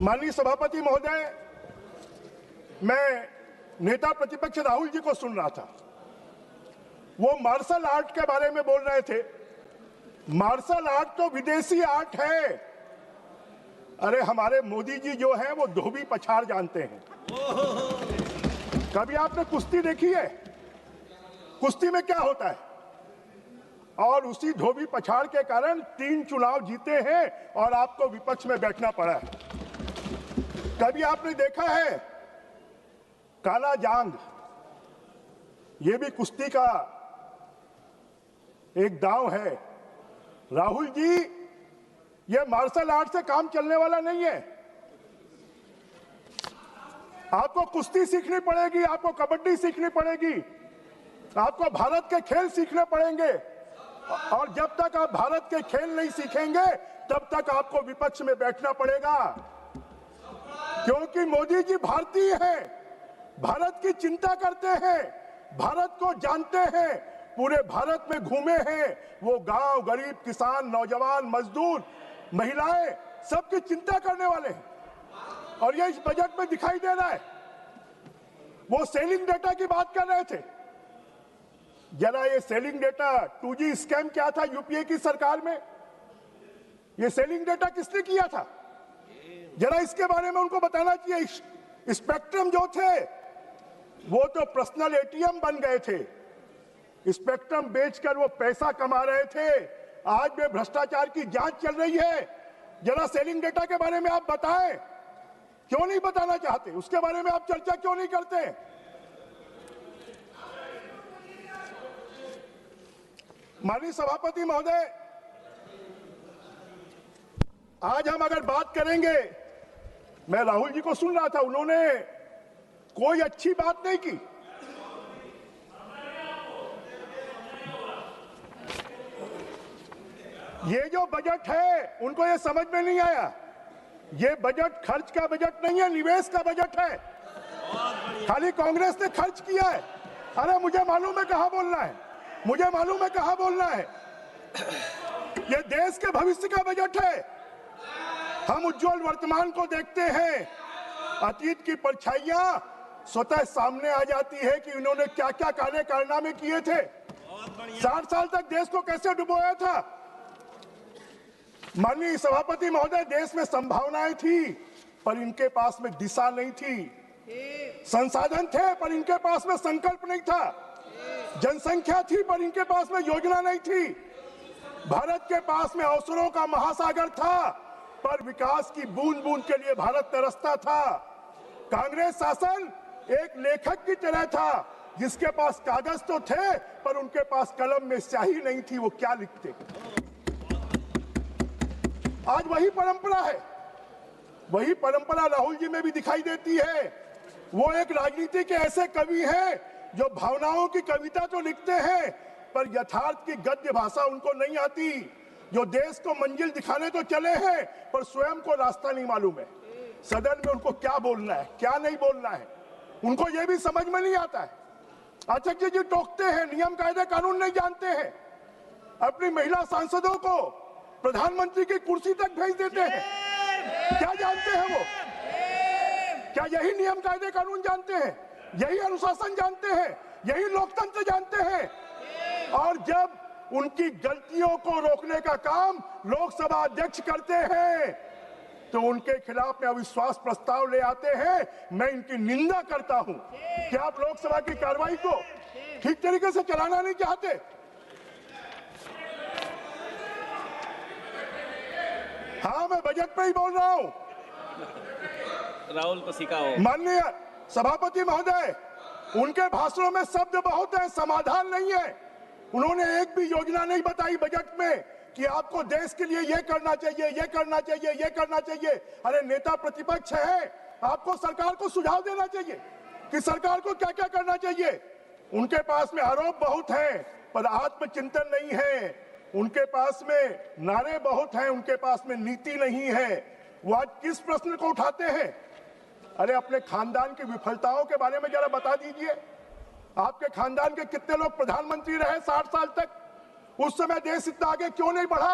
माननीय सभापति महोदय, मैं नेता प्रतिपक्ष राहुल जी को सुन रहा था। वो मार्शल आर्ट के बारे में बोल रहे थे। मार्शल आर्ट तो विदेशी आर्ट है। अरे हमारे मोदी जी जो हैं वो धोबी पछाड़ जानते हैं। कभी आपने कुश्ती देखी है? कुश्ती में क्या होता है? और उसी धोबी पछाड़ के कारण 3 चुनाव जीते हैं और आपको विपक्ष में बैठना पड़ा है। कभी आपने देखा है काला जांग? ये भी कुश्ती का एक दांव है। राहुल जी, ये मार्शल आर्ट से काम चलने वाला नहीं है। आपको कुश्ती सीखनी पड़ेगी, आपको कबड्डी सीखनी पड़ेगी, आपको भारत के खेल सीखने पड़ेंगे। और जब तक आप भारत के खेल नहीं सीखेंगे तब तक आपको विपक्ष में बैठना पड़ेगा, क्योंकि मोदी जी भारतीय हैं, भारत की चिंता करते हैं, भारत को जानते हैं, पूरे भारत में घूमे हैं। वो गांव, गरीब, किसान, नौजवान, मजदूर, महिलाएं, सबकी चिंता करने वाले हैं। और ये इस बजट में दिखाई दे रहा है। वो सेलिंग डेटा की बात कर रहे थे। जरा ये सेलिंग डेटा 2G स्कैम क्या था यूपीए की सरकार में? ये सेलिंग डेटा किसने किया था? जरा इसके बारे में उनको बताना चाहिए। स्पेक्ट्रम जो थे वो तो पर्सनल एटीएम बन गए थे। स्पेक्ट्रम बेचकर वो पैसा कमा रहे थे। आज भी भ्रष्टाचार की जांच चल रही है। जरा सेलिंग डेटा के बारे में आप बताएं। क्यों नहीं बताना चाहते? उसके बारे में आप चर्चा क्यों नहीं करते? माननीय सभापति महोदय, आज हम अगर बात करेंगे, मैं राहुल जी को सुन रहा था, उन्होंने कोई अच्छी बात नहीं की। ये जो बजट है उनको ये समझ में नहीं आया। ये बजट खर्च का बजट नहीं है, निवेश का बजट है। खाली कांग्रेस ने खर्च किया है। अरे मुझे मालूम है कहां बोलना है, मुझे मालूम है कहां बोलना है। ये देश के भविष्य का बजट है। हम उज्जवल वर्तमान को देखते हैं, अतीत की परछाइयां स्वतः सामने आ जाती है कि इन्होंने क्या क्या कार्य कारनामे किए थे। 60 साल तक देश को कैसे डुबोया था। माननीय सभापति महोदय, देश में संभावनाएं थी पर इनके पास में दिशा नहीं थी। संसाधन थे पर इनके पास में संकल्प नहीं था। जनसंख्या थी पर इनके पास में योजना नहीं थी। भारत के पास में अवसरों का महासागर था पर विकास की बूंद बूंद के लिए भारत तरसता था। कांग्रेस शासन एक लेखक की तरह था जिसके पास कागज तो थे पर उनके पास कलम में स्याही नहीं थी। वो क्या लिखते? आज वही परंपरा है। वही परंपरा राहुल जी में भी दिखाई देती है। वो एक राजनीति के ऐसे कवि हैं जो भावनाओं की कविता तो लिखते हैं पर यथार्थ की गद्य भाषा उनको नहीं आती। जो देश को मंजिल दिखाने तो चले हैं पर स्वयं को रास्ता नहीं मालूम है। सदन में उनको क्या बोलना है, क्या नहीं बोलना है, उनको यह भी समझ में नहीं आता है। अध्यक्ष जी टोकते हैं, नियम कायदे कानून नहीं जानते हैं। अपनी महिला सांसदों को प्रधानमंत्री की कुर्सी तक भेज देते हैं। क्या जानते हैं वो? क्या यही नियम कायदे कानून जानते हैं? यही अनुशासन जानते हैं? यही लोकतंत्र जानते हैं? और जब उनकी गलतियों को रोकने का काम लोकसभा अध्यक्ष करते हैं तो उनके खिलाफ में अविश्वास प्रस्ताव ले आते हैं। मैं इनकी निंदा करता हूं कि आप लोकसभा की कार्रवाई को ठीक तरीके से चलाना नहीं चाहते। हाँ, मैं बजट पे ही बोल रहा हूं। राहुल को सिखाओ। माननीय सभापति महोदय, उनके भाषणों में शब्द बहुत है, समाधान नहीं है। उन्होंने एक भी योजना नहीं बताई बजट में कि आपको देश के लिए ये करना चाहिए, ये करना चाहिए, ये करना चाहिए। अरे नेता प्रतिपक्ष है, आपको सरकार को सुझाव देना चाहिए कि सरकार को क्या क्या करना चाहिए। उनके पास में आरोप बहुत है पर आत्मचिंतन नहीं है। उनके पास में नारे बहुत हैं, उनके पास में नीति नहीं है। वो आज किस प्रश्न को उठाते हैं? अरे अपने खानदान की विफलताओं के बारे में जरा बता दीजिए। आपके खानदान के कितने लोग प्रधानमंत्री रहे 60 साल तक? उस समय देश इतना आगे क्यों नहीं बढ़ा?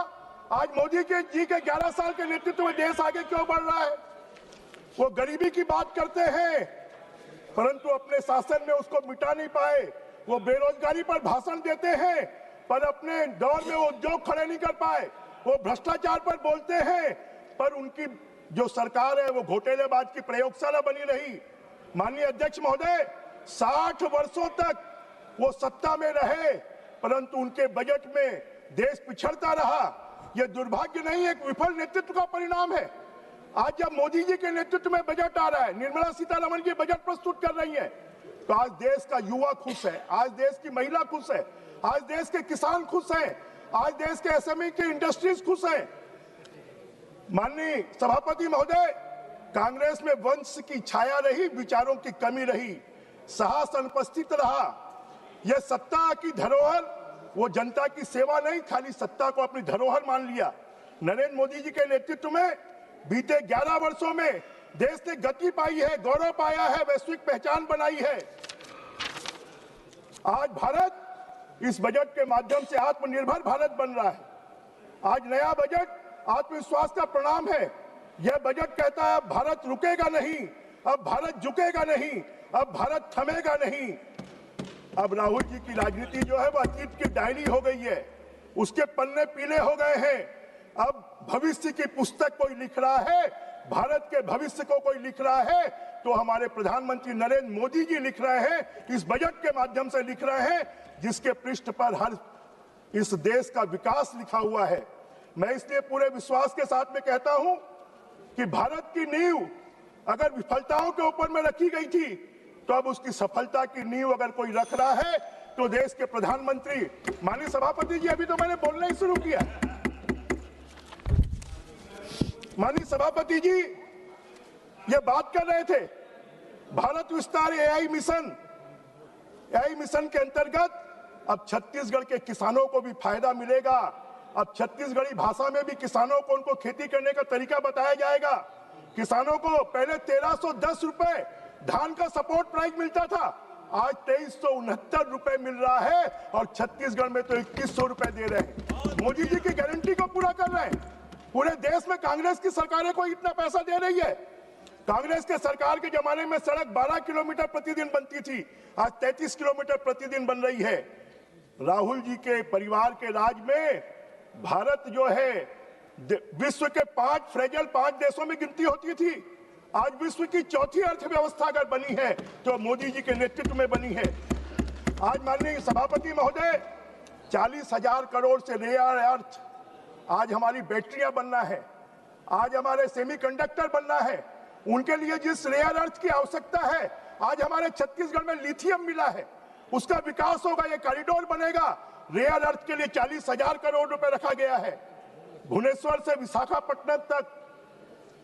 आज मोदी जी के 11 साल के नेतृत्व में देश आगे क्यों बढ़ रहा है? वो गरीबी की बात करते हैं, परंतु अपने शासन में उसको मिटा नहीं पाए। वो बेरोजगारी पर भाषण देते हैं, पर अपने दौर में वो उद्योग खड़े नहीं कर पाए। वो भ्रष्टाचार पर बोलते हैं, पर उनकी जो सरकार है वो घोटालेबाज की प्रयोगशाला बनी रही। माननीय अध्यक्ष महोदय, 60 वर्षों तक वो सत्ता में रहे, परंतु उनके बजट में देश पिछड़ता रहा। यह दुर्भाग्य नहीं, एक विफल नेतृत्व का परिणाम है। आज जब मोदी जी के नेतृत्व में बजट आ रहा है, निर्मला सीतारमण जी बजट प्रस्तुत कर रही है, तो आज देश का युवा खुश है, आज देश की महिला खुश है, आज देश के किसान खुश हैं, आज देश के एसएमई के इंडस्ट्रीज खुश हैं। माननीय सभापति महोदय, कांग्रेस में वंश की छाया रही, विचारों की कमी रही, साहस अनुपस्थित रहा। यह सत्ता की धरोहर, वो जनता की सेवा नहीं, खाली सत्ता को अपनी धरोहर मान लिया। नरेंद्र मोदी जी के नेतृत्व में बीते 11 वर्षों में देश ने गति पाई है, गौरव पाया है, वैश्विक पहचान बनाई है। आज भारत इस बजट के माध्यम से आत्मनिर्भर भारत बन रहा है। आज नया बजट आत्मविश्वास का प्रणाम है। यह बजट कहता है अब भारत रुकेगा नहीं, अब भारत झुकेगा नहीं, अब भारत थमेगा नहीं। अब राहुल जी की राजनीति जो है वो अतीत की डायरी हो गई है, उसके पन्ने पीले हो गए हैं। अब भविष्य की पुस्तक कोई लिख रहा है, भारत के भविष्य को कोई लिख रहा है, तो हमारे प्रधानमंत्री नरेंद्र मोदी जी लिख रहे हैं, इस बजट के माध्यम से लिख रहे हैं, जिसके पृष्ठ पर हर इस देश का विकास लिखा हुआ है। मैं इसलिए पूरे विश्वास के साथ में कहता हूं कि भारत की नींव अगर विफलताओं के ऊपर में रखी गई थी, तो अब उसकी सफलता की नींव अगर कोई रख रहा है तो देश के प्रधानमंत्री। माननीय सभापति जी, अभी तो मैंने बोलना ही शुरू किया। माननीय सभापति जी ये बात कर रहे थे, भारत विस्तार एआई मिशन के अंतर्गत अब छत्तीसगढ़ के किसानों को भी फायदा मिलेगा। अब छत्तीसगढ़ी भाषा में भी किसानों को उनको खेती करने का तरीका बताया जाएगा। किसानों को पहले 1310 रुपए धान का सपोर्ट प्राइस मिलता था, आज 2369 रुपए मिल रहा है, और छत्तीसगढ़ में तो 2100 रुपए दे रहे हैं। मोदी जी की गारंटी को पूरा कर रहे हैं। पूरे देश में कांग्रेस की सरकारें को इतना पैसा दे रही है। कांग्रेस के सरकार के जमाने में सड़क 12 किलोमीटर प्रतिदिन बनती थी, आज 33 किलोमीटर प्रतिदिन बन रही है। राहुल जी के परिवार के राज में भारत जो है विश्व के 5 देशों में गिनती होती थी, आज विश्व की चौथी अर्थव्यवस्था अगर बनी है तो मोदी जी के नेतृत्व में बनी है। आज माननीय सभापति महोदय, 40,000 करोड़ से रेयर अर्थ, आज हमारी बैटरियां बनना है, आज हमारे सेमीकंडक्टर बनना है। उनके लिए जिस रेयर अर्थ की आवश्यकता है, आज हमारे छत्तीसगढ़ में लिथियम मिला है, उसका विकास होगा, ये कॉरिडोर बनेगा। रेयर अर्थ के लिए 40,000 करोड़ रुपए रखा गया है। भुवनेश्वर से विशाखापट्टनम तक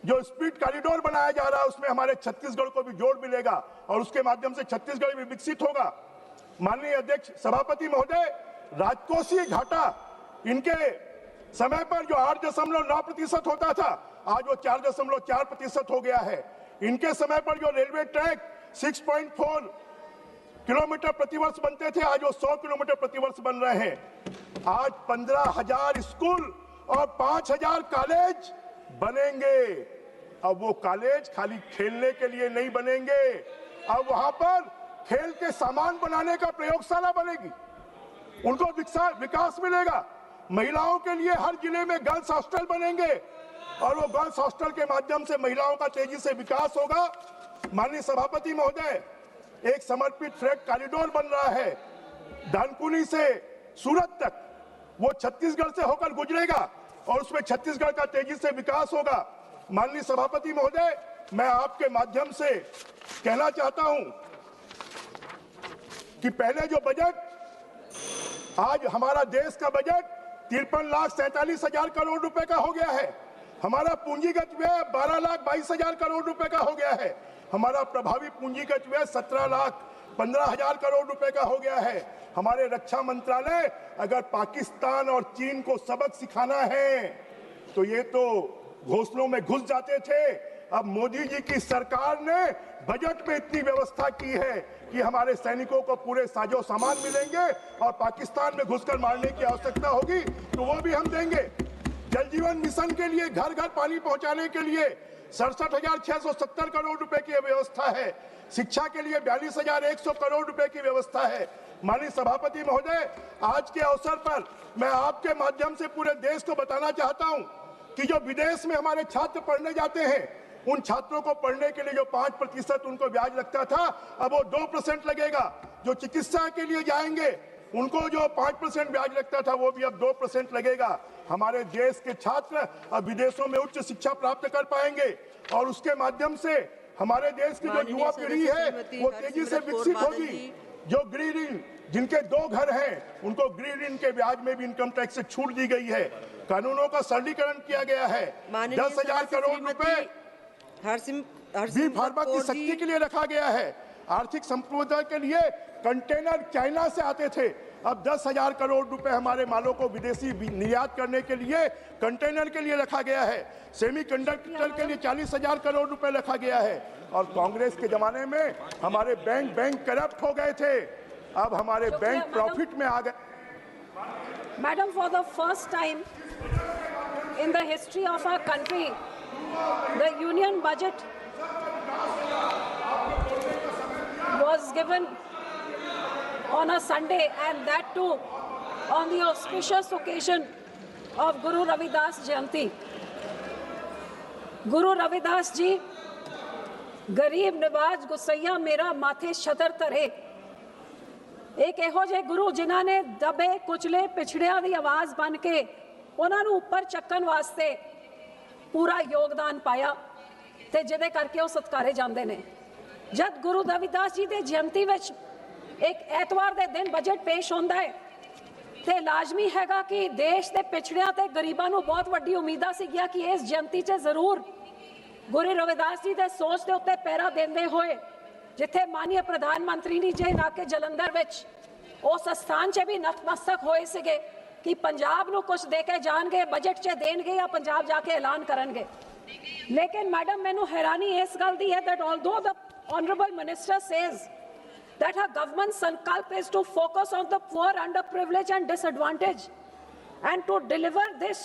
जो स्पीड कॉरिडोर बनाया जा रहा है, उसमें हमारे छत्तीसगढ़ को भी जोड़ मिलेगा और उसके माध्यम से छत्तीसगढ़ भी विकसित होगा। माननीय अध्यक्ष सभापति महोदय, राजकोषीय घाटा इनके समय पर जो 8.9% होता था, आज वो 4.4% हो गया है। इनके समय पर जो रेलवे ट्रैक 6.4 किलोमीटर प्रतिवर्ष बनते थे, आज वो 100 किलोमीटर प्रतिवर्ष बन रहे हैं। आज 15,000 स्कूल और 5,000 कॉलेज बनेंगे। अब वो कॉलेज खाली खेलने के लिए नहीं बनेंगे, अब वहां पर खेल के सामान बनाने का प्रयोगशाला बनेगी, उनको विकास मिलेगा। महिलाओं के लिए हर जिले में गर्ल्स हॉस्टल बनेंगे और वो गर्ल्स हॉस्टल के माध्यम से महिलाओं का तेजी से विकास होगा। माननीय सभापति महोदय, एक समर्पित फ्रेट कॉरिडोर बन रहा है दानकुनी से सूरत तक, वो छत्तीसगढ़ से होकर गुजरेगा और उसमें छत्तीसगढ़ का तेजी से विकास होगा। माननीय सभापति महोदय, मैं आपके माध्यम से कहना चाहता हूं कि पहले जो बजट, आज हमारा देश का बजट 53,47,000 करोड़ रुपए का हो गया है। हमारा पूंजीगत व्यय 12,22,000 करोड़ रुपए का हो गया है। हमारा प्रभावी पूंजीगत व्यय 17,15,000 करोड़ रुपए का हो गया है। हमारे रक्षा मंत्रालय अगर पाकिस्तान और चीन को सबक सिखाना है तो ये तो घोंसलों में घुस जाते थे। अब मोदी जी की सरकार ने बजट में इतनी व्यवस्था की है कि हमारे सैनिकों को पूरे साजो सामान मिलेंगे और पाकिस्तान में घुसकर मारने की आवश्यकता होगी तो वो भी हम देंगे। जल जीवन मिशन के लिए घर घर पानी पहुंचाने के लिए 67,670 करोड़ रुपए की व्यवस्था है। शिक्षा के लिए 42,100 करोड़ रुपए की व्यवस्था है। माननीय सभापति महोदय, आज के अवसर पर मैं आपके माध्यम से पूरे देश को बताना चाहता हूं कि जो विदेश में हमारे छात्र पढ़ने जाते हैं, उन छात्रों को पढ़ने के लिए जो 5% उनको ब्याज लगता था, अब वो 2% लगेगा। जो चिकित्सा के लिए जाएंगे उनको जो 5% ब्याज लगता था, वो भी अब 2% लगेगा। हमारे देश के छात्र अब विदेशों में उच्च शिक्षा प्राप्त कर पाएंगे और उसके माध्यम से हमारे देश की जो युवा पीढ़ी है वो तेजी से विकसित होगी। जो गृह ऋण, जिनके 2 घर हैं, उनको गृह ऋण के ब्याज में भी इनकम टैक्स से छूट दी गई है। कानूनों का सरलीकरण किया गया है। 10,000 करोड़ रुपए बी फार्मा की शक्ति के लिए रखा गया है। आर्थिक संप्रभुता के लिए कंटेनर चाइना से आते थे, अब 10,000 करोड़ रुपए हमारे मालों को विदेशी निर्यात करने के लिए कंटेनर के लिए रखा गया है। सेमीकंडक्टर के लिए 40,000 करोड़ रुपए रखा गया है। और कांग्रेस के जमाने में हमारे बैंक करप्ट हो गए थे, अब हमारे बैंक प्रॉफिट में आ गए। Madam, for the first time in the history of our country, the union budget was given on a Sunday, and that too on the auspicious occasion of Guru Ravidas Jayanti. Guru Ravidas ji, गरीब नवाज गुस्सैया मेरा माथे छतर धरे, एक ਇਹੋ ਜਿਹੇ ਗੁਰੂ ਜਿਨ੍ਹਾਂ ਨੇ ਦਬੇ ਕੁਚਲੇ ਪਿਛੜਿਆਂ ਦੀ ਆਵਾਜ਼ ਬਣ ਕੇ ਉਹਨਾਂ ਨੂੰ ਉੱਪਰ ਚੱਕਣ ਵਾਸਤੇ ਪੂਰਾ ਯੋਗਦਾਨ ਪਾਇਆ ਤੇ ਜਿਹਦੇ ਕਰਕੇ ਉਹ ਸਤਿਕਾਰੇ ਜਾਂਦੇ ਨੇ। ਜਦ ਗੁਰੂ ਰਵਿਦਾਸ ਜੀ ਦੇ ਜਯੰਤੀ ਵਿੱਚ ਇੱਕ ਐਤਵਾਰ ਦੇ ਦਿਨ ਬਜਟ ਪੇਸ਼ ਹੁੰਦਾ ਹੈ ਤੇ ਲਾਜ਼ਮੀ ਹੈਗਾ ਕਿ ਦੇਸ਼ ਦੇ ਪਿਛੜਿਆਂ ਤੇ ਗਰੀਬਾਂ ਨੂੰ ਬਹੁਤ ਵੱਡੀ ਉਮੀਦਾਂ ਸੀਗੀਆਂ ਕਿ ਇਸ ਜਯੰਤੀ 'ਚ ਜ਼ਰੂਰ ਗੁਰੂ ਰਵਿਦਾਸ ਜੀ ਦੇ ਸੋਚ ਦੇ ਉੱਤੇ ਪਹਿਰਾ ਦਿੰਦੇ ਹੋਏ, ਜਿੱਥੇ ਮਾਨਯ ਪ੍ਰਧਾਨ ਮੰਤਰੀ ਨੇ ਜੇ ਨਾ ਕੇ ਜਲੰਧਰ ਵਿੱਚ ਉਸ ਸਥਾਨ 'ਚ ਵੀ ਨਤਮਸਤਕ ਹੋਏ ਸੀਗੇ कि पंजाब ਨੂੰ ਕੁਝ ਦੇ ਕੇ ਜਾਣਗੇ, ਬਜਟ 'ਚ ਦੇਣਗੇ ਜਾਂ ਪੰਜਾਬ ਜਾ ਕੇ ਐਲਾਨ ਕਰਨਗੇ। ਲੇਕਿਨ ਮੈਡਮ, ਮੈਨੂੰ ਹੈਰਾਨੀ ਇਸ ਗੱਲ ਦੀ ਹੈ that although the honorable minister says that her government sankalp is to focus on the poor, underprivileged and disadvantaged and to deliver this